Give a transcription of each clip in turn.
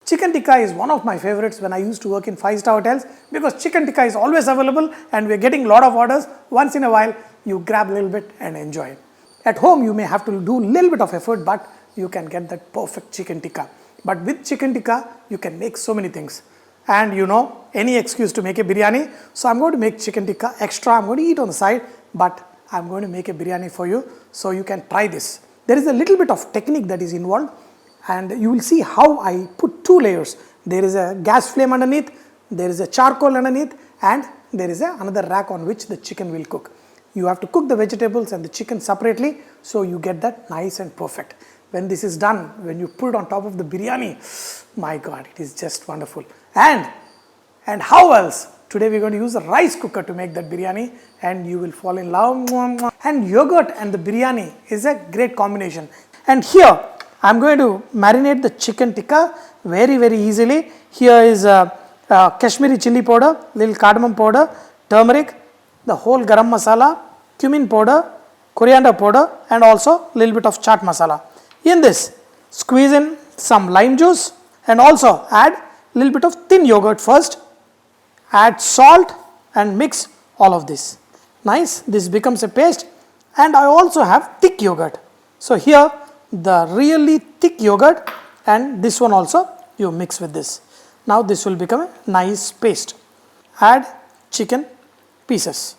Chicken tikka is one of my favorites when I used to work in 5-star hotels because chicken tikka is always available and we are getting a lot of orders. Once in a while, you grab a little bit and enjoy it. At home, you may have to do a little bit of effort, but you can get that perfect chicken tikka. But with chicken tikka, you can make so many things. And you know, any excuse to make a biryani. So I'm going to make chicken tikka extra. I'm going to eat on the side, but I'm going to make a biryani for you so you can try this. There is a little bit of technique that is involved and you will see how I put 2 layers. There is a gas flame underneath, there is a charcoal underneath, and there is another rack on which the chicken will cook. You have to cook the vegetables and the chicken separately so you get that nice and perfect. When this is done, when you put it on top of the biryani, my God, it is just wonderful. And how else? Today we're going to use a rice cooker to make that biryani and you will fall in love. And yogurt and the biryani is a great combination. And here I'm going to marinate the chicken tikka very easily. Here is Kashmiri chilli powder, little cardamom powder, turmeric, the whole garam masala, cumin powder, coriander powder, and also little bit of chaat masala. In this, squeeze in some lime juice and also add little bit of thin yogurt first. Add salt and mix all of this. Nice, this becomes a paste. And I also have thick yogurt. So here the really thick yogurt and this one also you mix with this. Now this will become a nice paste. Add chicken pieces.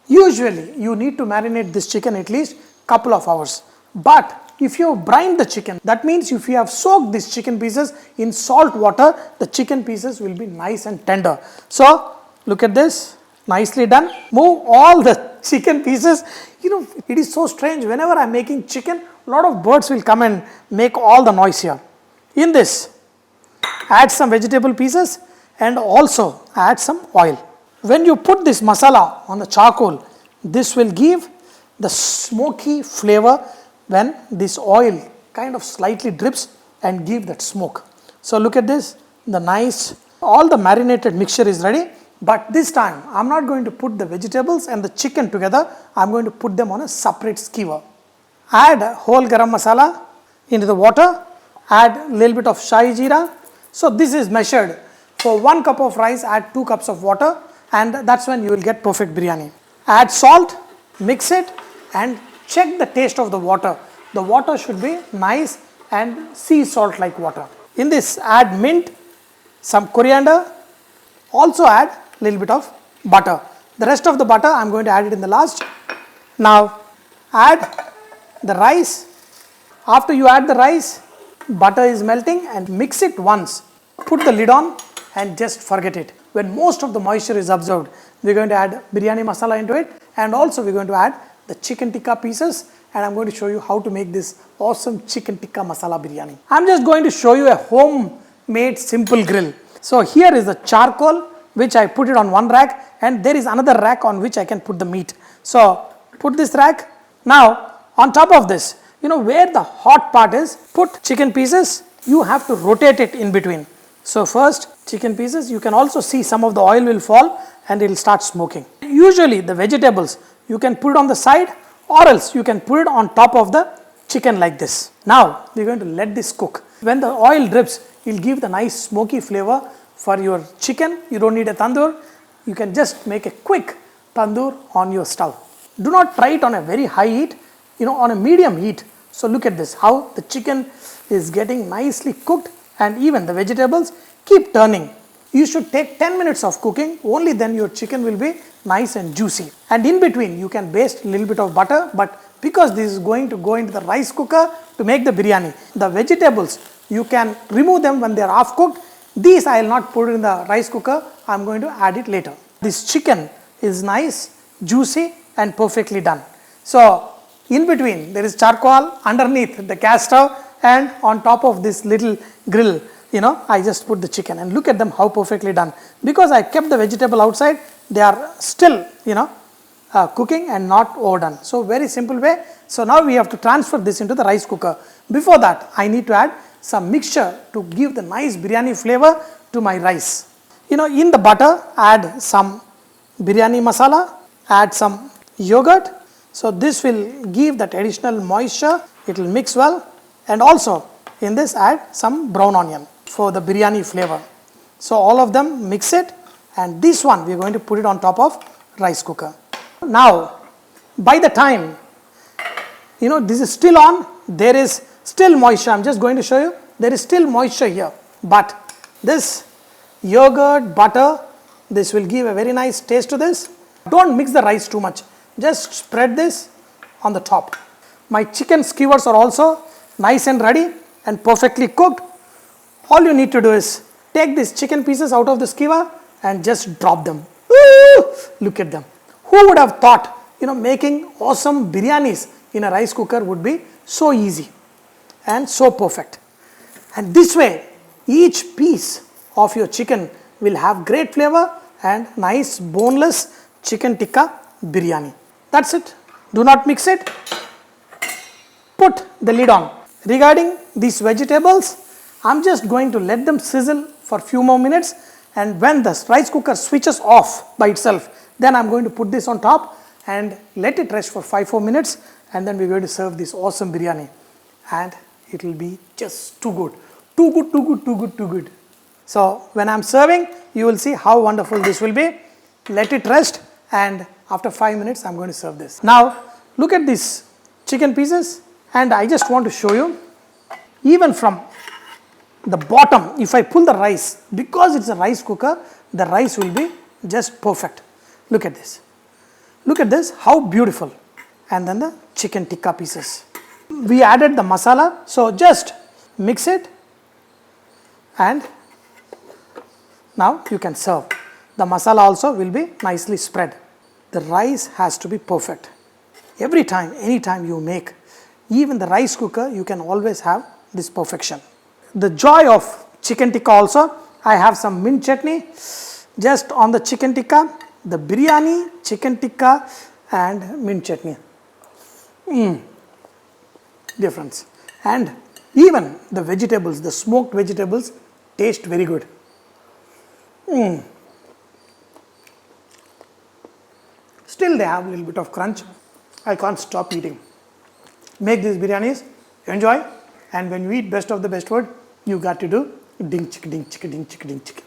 Usually you need to marinate this chicken at least couple of hours. But if you brine the chicken, that means if you have soaked these chicken pieces in salt water, the chicken pieces will be nice and tender. So look at this, nicely done. Move all the chicken pieces. You know, it is so strange. Whenever I am making chicken, a lot of birds will come and make all the noise here. In this, add some vegetable pieces and also add some oil. When you put this masala on the charcoal, this will give the smoky flavor when this oil kind of slightly drips and give that smoke. So look at this, the nice, all the marinated mixture is ready. But this time, I am not going to put the vegetables and the chicken together. I am going to put them on a separate skewer. Add whole garam masala into the water. Add a little bit of shahi jeera. So this is measured. For 1 cup of rice, add 2 cups of water. And that's when you will get perfect biryani. Add salt, mix it and check the taste of the water. The water should be nice and sea salt like water. In this, add mint, some coriander, also add a little bit of butter. The rest of the butter I am going to add it in the last. Now add the rice. After you add the rice, butter is melting and mix it once. Put the lid on and just forget it. When most of the moisture is absorbed, we are going to add biryani masala into it and also we are going to add the chicken tikka pieces and I am going to show you how to make this awesome chicken tikka masala biryani. I am just going to show you a homemade simple grill. So here is the charcoal which I put it on one rack and there is another rack on which I can put the meat. So put this rack. Now on top of this, you know where the hot part is, put chicken pieces. You have to rotate it in between. So first chicken pieces, you can also see some of the oil will fall and it will start smoking. Usually the vegetables, you can put it on the side or else you can put it on top of the chicken like this. Now we are going to let this cook. When the oil drips, it will give the nice smoky flavor for your chicken. You don't need a tandoor. You can just make a quick tandoor on your stove. Do not try it on a very high heat, on a medium heat. So look at this, how the chicken is getting nicely cooked and even the vegetables keep turning. You should take 10 minutes of cooking, only then your chicken will be nice and juicy. And in between you can baste a little bit of butter, but because this is going to go into the rice cooker to make the biryani, the vegetables you can remove them when they are half cooked. These I will not put in the rice cooker, I am going to add it later. This chicken is nice, juicy and perfectly done. So in between there is charcoal underneath the gas stove and on top of this little grill, I just put the chicken and look at them how perfectly done. Because I kept the vegetable outside, they are still, cooking and not overdone. So very simple way. So now we have to transfer this into the rice cooker. Before that, I need to add some mixture to give the nice biryani flavor to my rice. In the butter, add some biryani masala, add some yogurt. So this will give that additional moisture. It will mix well. And also in this add some brown onion. for the biryani flavor. So all of them, mix it, and this one we are going to put it on top of rice cooker. Now, by the time, this is still on, there is still moisture. I'm just going to show you, there is still moisture here. But this yogurt, butter, this will give a very nice taste to this. Don't mix the rice too much. Just spread this on the top. My chicken skewers are also nice and ready and perfectly cooked. All you need to do is take these chicken pieces out of the skewer and just drop them. Ooh, look at them. Who would have thought, making awesome biryanis in a rice cooker would be so easy and so perfect. And this way, each piece of your chicken will have great flavor and nice boneless chicken tikka biryani. That's it. Do not mix it. Put the lid on. Regarding these vegetables, I'm just going to let them sizzle for a few more minutes, and when the rice cooker switches off by itself, then I'm going to put this on top and let it rest for 5-4 minutes, and then we're going to serve this awesome biryani, and it will be just too good. Too good, too good, too good, too good. So when I'm serving, you will see how wonderful this will be. Let it rest, and after 5 minutes I'm going to serve this. Now look at these chicken pieces, and I just want to show you, even from the bottom, if I pull the rice, because it's a rice cooker, the rice will be just perfect. Look at this. Look at this, how beautiful. And then the chicken tikka pieces. We added the masala, so just mix it, and now you can serve. The masala also will be nicely spread. The rice has to be perfect. Every time, anytime you make, even the rice cooker, you can always have this perfection. The joy of chicken tikka also, I have some mint chutney just on the chicken tikka, the biryani, chicken tikka and mint chutney. Difference. And even the vegetables, the smoked vegetables taste very good. Still they have a little bit of crunch. I can't stop eating. Make these biryanis, enjoy, and when you eat best of the best food, you got to do ding chicka ding chicka ding chicka ding chicka.